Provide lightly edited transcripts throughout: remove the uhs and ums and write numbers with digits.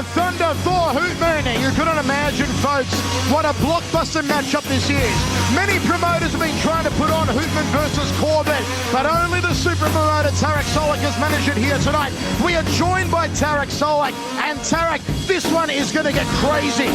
of Thunder, Thor Hoopman. You couldn't imagine, folks, what a blockbuster matchup this is. Many promoters have been trying to put on Hoopman versus Corbett, but only the super promoter Tarek Solak has managed it here tonight. We are joined by Tarek Solak, and Tarek, this one is going to get crazy.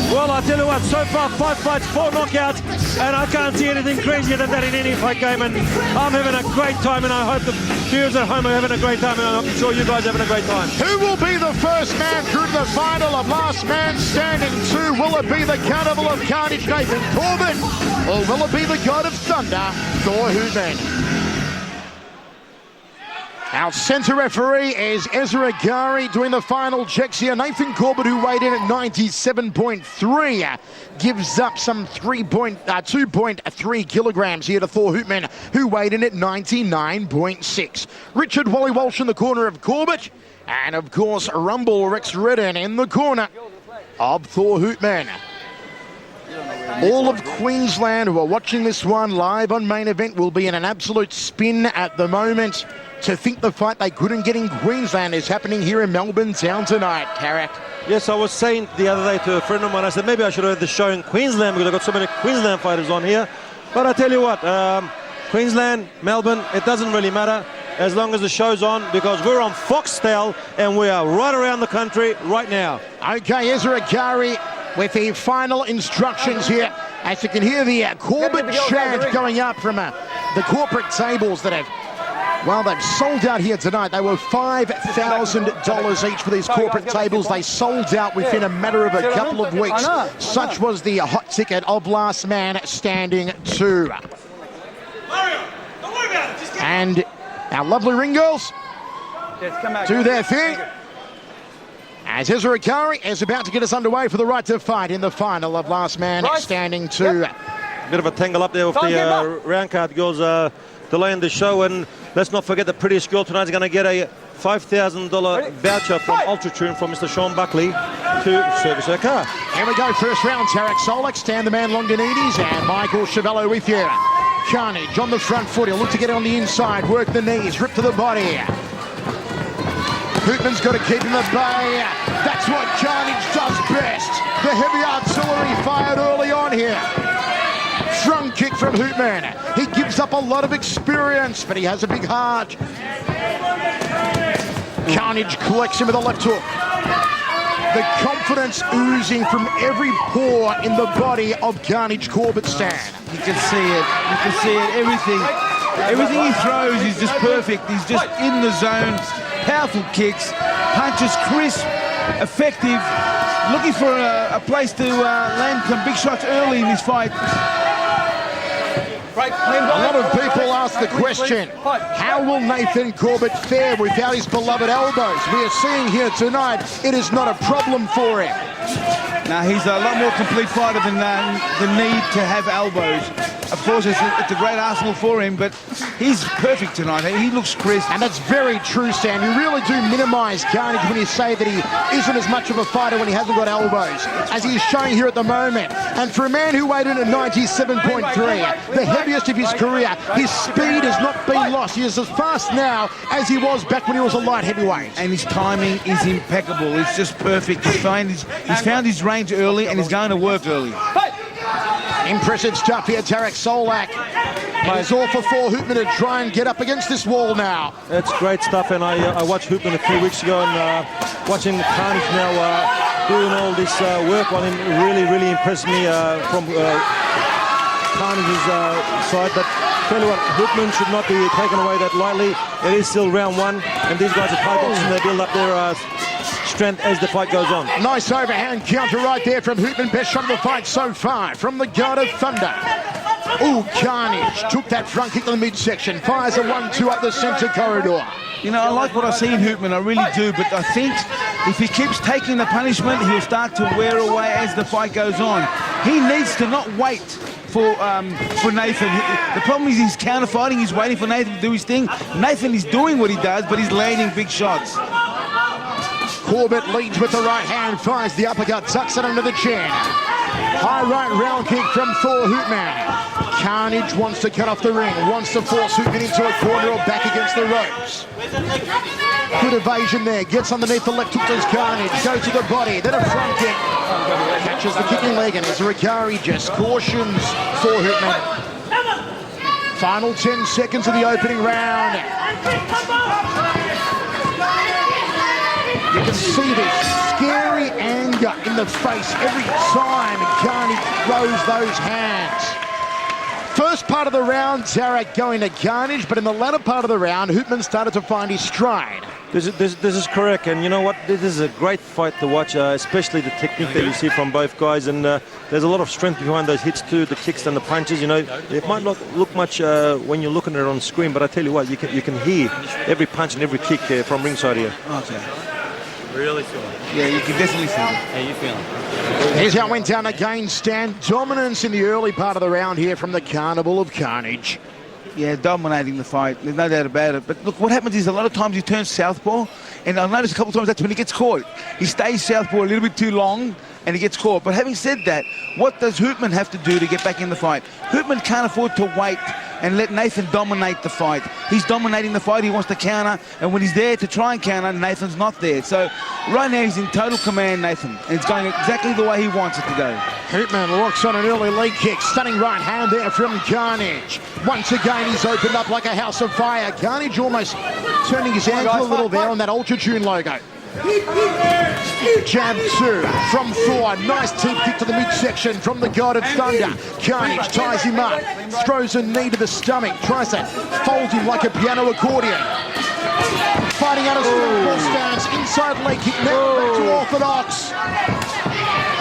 Well, I tell you what, so far 5 fights, 4 knockouts, and I can't see anything crazier than that in any fight game, and I'm having a great time, and I hope the viewers at home are having a great time, and I'm sure you guys are having a great time. Who will be the first man through to the final of Last Man Standing 2? Will it be the Carnival of Carnage, Nathan Corbett, or will it be the God of Thunder, Thor Hoopman? Our centre referee is Ezra Gari doing the final checks here. Nathan Corbett, who weighed in at 97.3, gives up some 2.3 kilograms here to Thor Hoopman, who weighed in at 99.6. Richard Wally Walsh in the corner of Corbett, and of course Rumble Rex Redden in the corner of Thor Hoopman. All of Queensland who are watching this one live on Main Event will be in an absolute spin at the moment to think the fight they couldn't get in Queensland is happening here in Melbourne town tonight, Tarek. Yes, I was saying the other day to a friend of mine, I said maybe I should have had the show in Queensland because I've got so many Queensland fighters on here. But I tell you what, Queensland, Melbourne, it doesn't really matter as long as the show's on, because we're on Foxtel and we are right around the country right now. Okay, Ezra Gari with the final instructions here. As you can hear the Corbett chant going up from the corporate tables that have, well, they've sold out here tonight. They were $5,000 each for these corporate tables. They sold out within a matter of a couple of weeks. Such was the hot ticket of Last Man Standing 2. And our lovely ring girls do their thing, as Ezra Gari is about to get us underway for the right to fight in the final of Last Man Standing 2. Bit of a tangle up there with the round card girls delaying the show, and let's not forget the prettiest girl tonight is going to get a $5,000 voucher from Ultra Tune from Mr. Sean Buckley to service her car. Here we go, first round. Tarek Solak, Stan the Man Longinides, and Michael Chavello with you. Carnage on the front foot. He'll look to get it on the inside, work the knees, rip to the body. Hoopman's got to keep him at bay. That's what Carnage does best. The heavy artillery fired early on here. Front kick from Hoopman. He gives up a lot of experience, but he has a big heart. Carnage collects him with a left hook. The confidence oozing from every pore in the body of Carnage Corbett Stan. You can see it. You can see it. Everything he throws is just perfect. He's just in the zone. Powerful kicks, punches crisp, effective. Looking for a place to land some big shots early in this fight. A lot of people ask the question, how will Nathan Corbett fare without his beloved elbows? We are seeing here tonight, it is not a problem for him. Now, he's a lot more complete fighter than the need to have elbows. Of course, it's a great arsenal for him, but he's perfect tonight. He looks crisp. And that's very true, Stan. You really do minimise Carnage when you say that he isn't as much of a fighter when he hasn't got elbows, as he's showing here at the moment. And for a man who weighed in at 97.3, the heaviest of his career, his speed has not been lost. He is as fast now as he was back when he was a light heavyweight. And his timing is impeccable. It's just perfect. He's found his range early, and he's going to work early. Impressive stuff here, Tarek Solak. It's all for Thor Hoopman to try and get up against this wall now. It's great stuff, and I watched Hoopman a few weeks ago, and watching Carnage now doing all this work on him really impressed me from Carnage's side. But tell you what, Hoopman should not be taken away that lightly. It is still round one, and these guys are Thai boxing. They build up their strength as the fight goes on. Nice overhand counter right there from Hoopman. Best shot of the fight so far from the God of Thunder. Ooh, Carnage took that front kick to the midsection. Fires a 1-2 up the centre corridor. You know, I like what I see in Hoopman, I really do, but I think if he keeps taking the punishment, he'll start to wear away as the fight goes on. He needs to not wait for Nathan. The problem is he's counter-fighting, he's waiting for Nathan to do his thing. Nathan is doing what he does, but he's landing big shots. Corbett leads with the right hand, fires the uppercut, tucks it under the chin. High right round kick from Thor Hoopman. Carnage wants to cut off the ring, wants to force Hoopman into a corner or back against the ropes. Good evasion there, gets underneath the left hook, does Carnage, goes to the body, then a front kick. Catches the kicking leg, and Ezra just cautions Thor Hoopman. Final 10 seconds of the opening round. You can see this scary anger in the face every time Carnage throws those hands. First part of the round, Zarek going to Carnage, but in the latter part of the round, Hoopman started to find his stride. This is correct, and you know what? This is a great fight to watch, especially the technique that you see from both guys, and there's a lot of strength behind those hits too, the kicks and the punches. You know, it might not look much when you're looking at it on screen, but I tell you what, you can hear every punch and every kick from ringside here. Okay. Really feel it. Yeah, you can definitely feel it. How you feeling? Here's how it went down again, Stan. Dominance in the early part of the round here from the Carnival of Carnage. Yeah, dominating the fight. There's no doubt about it. But look, what happens is a lot of times he turns southpaw, and I've noticed a couple of times that's when he gets caught. He stays southpaw a little bit too long, and he gets caught. But having said that, what does Hoopman have to do to get back in the fight? Hoopman can't afford to wait and let Nathan dominate the fight. He's dominating the fight. He wants to counter, and when he's there to try and counter, Nathan's not there. So right now he's in total command, Nathan, and it's going exactly the way he wants it to go. Hoopman locks on an early leg kick. Stunning right hand there from Carnage. Once again, he's opened up like a house of fire. Carnage almost turning his ankle a little there on that Ultra Tune logo. Jab 2 from Thor. Nice teep kick to the midsection from the God of Thunder. Carnage ties him up, throws a knee to the stomach, tries to fold him like a piano accordion. Fighting out a springboard stance, inside leg kick, now back to orthodox.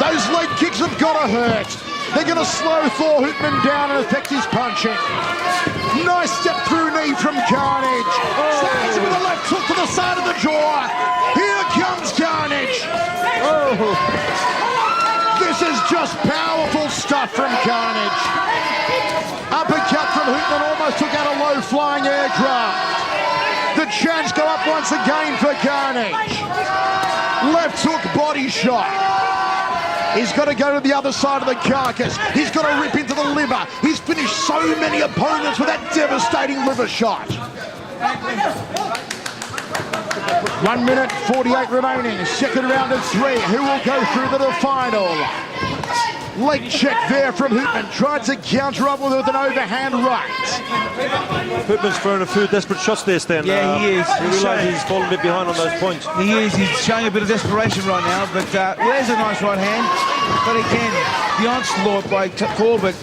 Those leg kicks have got to hurt. They're going to slow Thor Hoopman down and affect his punching. Nice step through knee from Carnage. Stands with a left hook to the side of the jaw. Here comes Carnage. Oh. This is just powerful stuff from Carnage. Uppercut from Hoopman almost took out a low-flying aircraft. The chance go up once again for Carnage. Left hook body shot. He's got to go to the other side of the carcass. He's got to rip into the liver. He's finished so many opponents with that devastating liver shot. 1 minute 48 remaining. Second round of 3. Who will go through to the final? Leg check there from Hoopman. Tried to counter up with an overhand right. Hoopman's throwing a few desperate shots there, Stan. Yeah, he is. He realises he's fallen a bit behind on those points. He is. He's showing a bit of desperation right now, but there's a nice right hand. But again, the onslaught by Corbett,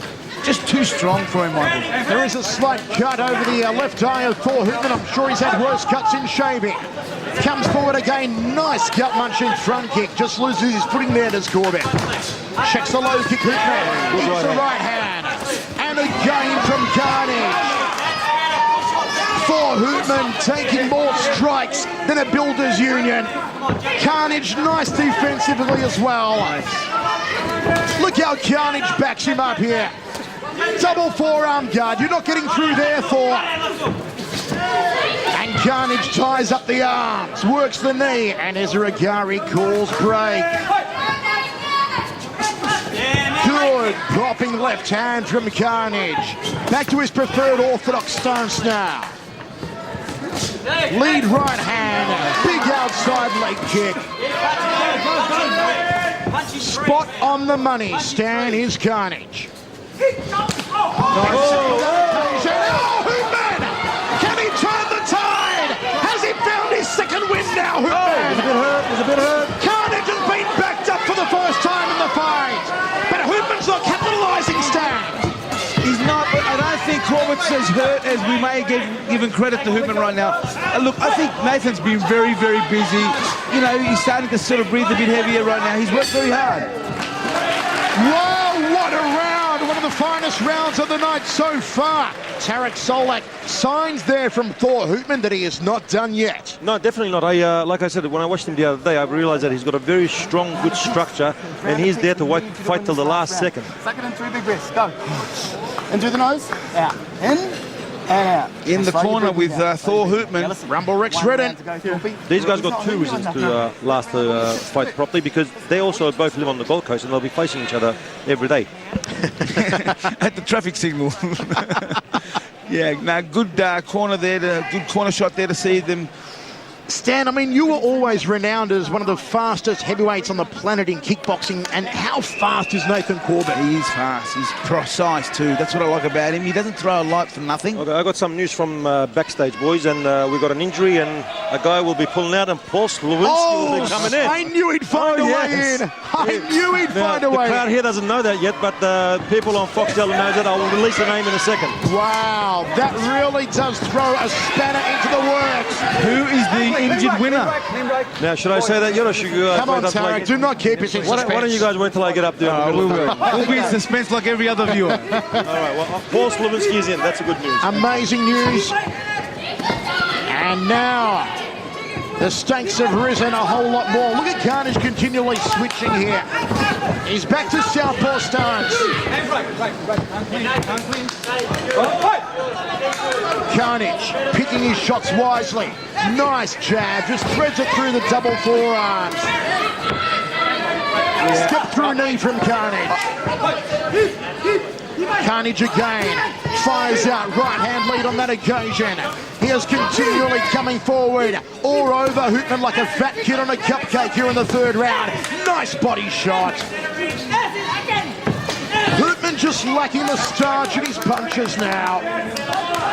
just too strong for him, Michael. There is a slight cut over the left eye of Thor Hoopman. I'm sure he's had worse cuts in shaving. Comes forward again. Nice gut munching front kick. Just loses his footing there, does Corbett. Checks the low kick, Hoopman. Eats the right hand. And again from Carnage. Thor Hoopman taking more strikes than a builder's union. Carnage nice defensively as well. Look how Carnage backs him up here. Double forearm guard. You're not getting through there, Thor. And Carnage ties up the arms, works the knee, and Ezra calls break. Good popping left hand from Carnage. Back to his preferred orthodox stance now. Lead right hand, big outside leg kick. Spot on the money, Stan is Carnage. Hoopman! Can he turn the tide? Has he found his second win now, Hoopman? He's a bit hurt. Carnage has been backed up for the first time in the fight. But Hoopman's not capitalising, Stan. He's not, but I don't think Corbett's as hurt as we may have given credit to Hoopman right now. Look, I think Nathan's been very, very busy. You know, he's starting to sort of breathe a bit heavier right now. He's worked very hard. Wow, what a round! One of the finest rounds of the night so far. Tarek Solak signs there from Thor Hoopman that he is not done yet. No, definitely not. Like I said, when I watched him the other day, I realised that he's got a very strong, good structure, and he's there to fight till the last second. Second and 3 big breaths. Go. In through the nose. Out. In. in the corner with Thor Hoopman. Rumble Rex Redden. These guys got 2 reasons to last the fight properly, because they also both live on the Gold Coast and they'll be facing each other every day. At the traffic signal. Yeah, now good corner there, good corner shot there to see them. Stan, I mean, you were always renowned as one of the fastest heavyweights on the planet in kickboxing, and how fast is Nathan Corbett? He's fast, he's precise too. That's what I like about him. He doesn't throw a light for nothing. Okay, I got some news from backstage, boys, and we got an injury, and a guy will be pulling out, and Paul Slawinski will be coming in. I knew he'd find a way in. I knew he'd find a way in. The crowd here doesn't know that yet, but the people on Foxtel know that. I will release the name in a second. Wow, that really does throw a spanner into the works. Who is the injured winner? Now, should I say that yet, or should you Come on, Tarek, do not keep us in suspense. Why don't you guys wait till I get up there? We'll be in suspense like every other viewer. All right, well, Paul Slawinski is in. That's a good news. Amazing news. And now, the stakes have risen a whole lot more. Look at Carnage continually switching here. He's back to southpaw stance. Carnage picking his shots wisely. Nice jab, just threads it through the double forearms. Step through knee from Carnage. Carnage again, fires out right hand lead on that occasion. He is continually coming forward, all over Hoopman like a fat kid on a cupcake here in the 3rd round. Nice body shot. Hoopman just lacking the starch in his punches now.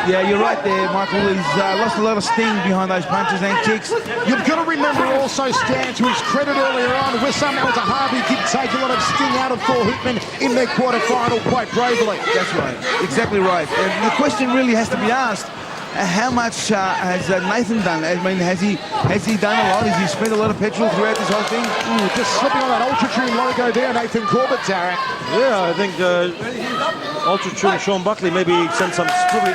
Yeah, you're right there, Michael. He's lost a lot of sting behind those punches and kicks. You've got to remember also, Stan, to his credit earlier on, Wissam El Zahabi did take a lot of sting out of Thor Hoopman in their quarterfinal quite bravely. That's right, exactly right. And the question really has to be asked, how much has Nathan done? I mean, has he done a lot? Has he spent a lot of petrol throughout this whole thing? Ooh, just slipping on that Ultra Tune logo there, Nathan Corbett, Tarek. Yeah, I think Ultra Tune Sean Buckley maybe sent some slippery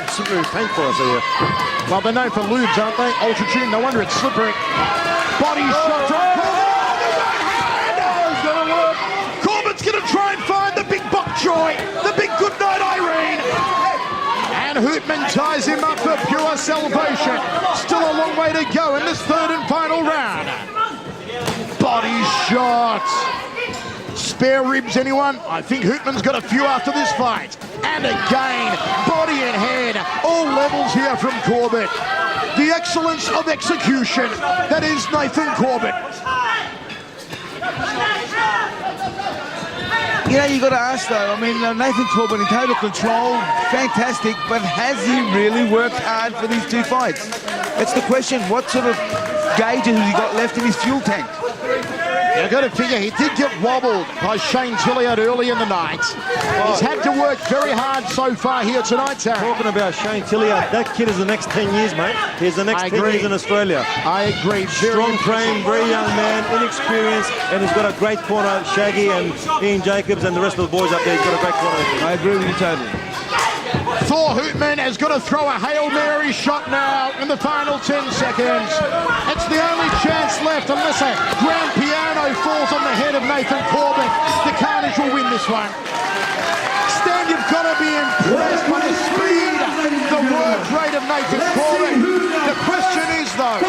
paint for us here. Well, they're known for lubes, aren't they? Ultra Tune, no wonder it's slippery. Body shot from Corbett. It's going to work. Corbett's going to try and find the big bok choy, the big goodnight Irene. And Hoopman ties him up for pure salvation. Still a long way to go in this 3rd and final round. Body shots. Spare ribs, anyone? I think Hoopman's got a few after this fight. And again, body and head, all levels here from Corbett. The excellence of execution. That is Nathan Corbett. You know, you got to ask though, I mean, Nathan Corbett in total control, fantastic, but has he really worked hard for these 2 fights? That's the question. What sort of gauges has he got left in his fuel tank? You've got to figure he did get wobbled by Shane Tilliard early in the night. He's had to work very hard so far here tonight, Tarek. Talking about Shane Tilliard, that kid is the next 10 years, mate. He's the next 10 years in Australia. I agree. Strong frame, very young man, inexperienced, and he's got a great corner. Shaggy and Ian Jacobs and the rest of the boys up there, he's got a great corner. I agree with you totally. Thor Hoopman has got to throw a Hail Mary shot now in the final 10 seconds. It's the only chance left unless a grand piano falls on the head of Nathan Corbett. The Carnage will win this one. Stan, you've got to be impressed by the speed, the work rate of Nathan Corbett. The question is, though,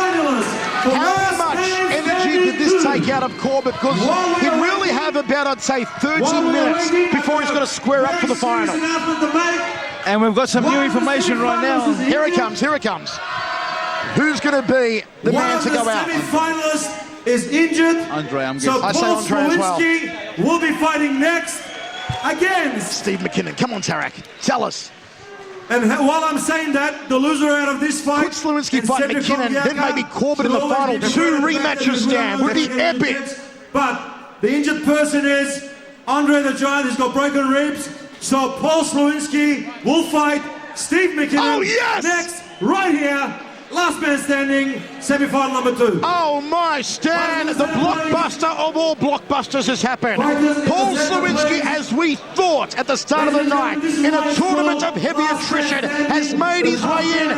how much energy did this take out of Corbett? Because he'd really have about, I'd say, 30 minutes before he's got to square up for the final. And we've got some new information right now. Here it comes, here it comes. Who's going to be the man to go out? One of the semi-finalists is injured. Andre, I'm so good. I say Paul Andre as well. Slawinski will be fighting next against. Steve McKinnon. Come on, Tarek. Tell us. And while I'm saying that, the loser out of this fight. Could Slawinski fight McKinnon, then maybe Corbett in the final 2 rematches, Stan, would be epic. But the injured person is Andre the Giant. He's got broken ribs. So Paul Slawinski will fight Steve McKinnon next, right here. Last man standing, semi-final number 2. Oh my, Stan, the blockbuster of all blockbusters has happened. Paul Slawinski, as we thought at the start of the night, in a tournament of heavy attrition, has made his way in.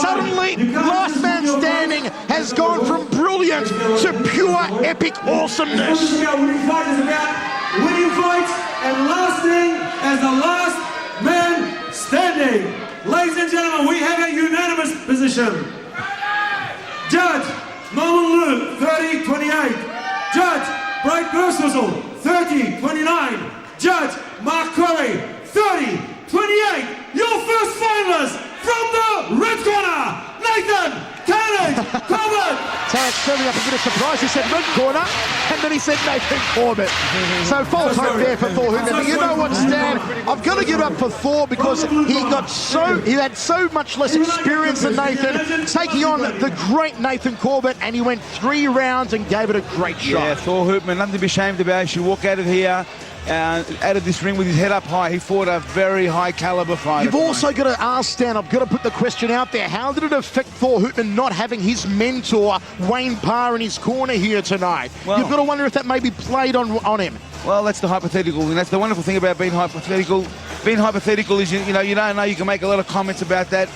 Suddenly, last man standing has gone from brilliant to pure epic awesomeness. Winning fight is about winning fights and lasting as the last man standing. standing. Ladies and gentlemen, we have a unanimous position. Judge Norman Liu, 30-28. Judge Bright Burswizzle, 30-29. Judge Mark Curry, 30-28. Your first finalist from the red corner, Nathan Corbett. Tarek serving up a bit of surprise. He said red corner, and then he said Nathan Corbett. So false hope there for Thor Hoopman. But you know what, Stan? I've got to give up for Thor because he had so much less experience than Nathan, taking on the great Nathan Corbett, and he went 3 rounds and gave it a great shot. Yeah, Thor Hoopman, nothing to be ashamed about. He should walk out of here, out of this ring with his head up high. He fought a very high caliber fight. You've also got to ask, Stan, I've got to put the question out there, how did it affect Thor Hoopman not having his mentor, Wayne Parr, in his corner here tonight? Well, you've got to wonder if that maybe played on him. Well, that's the hypothetical, and that's the wonderful thing about being hypothetical. Being hypothetical is, you know, you don't know, you can make a lot of comments about that.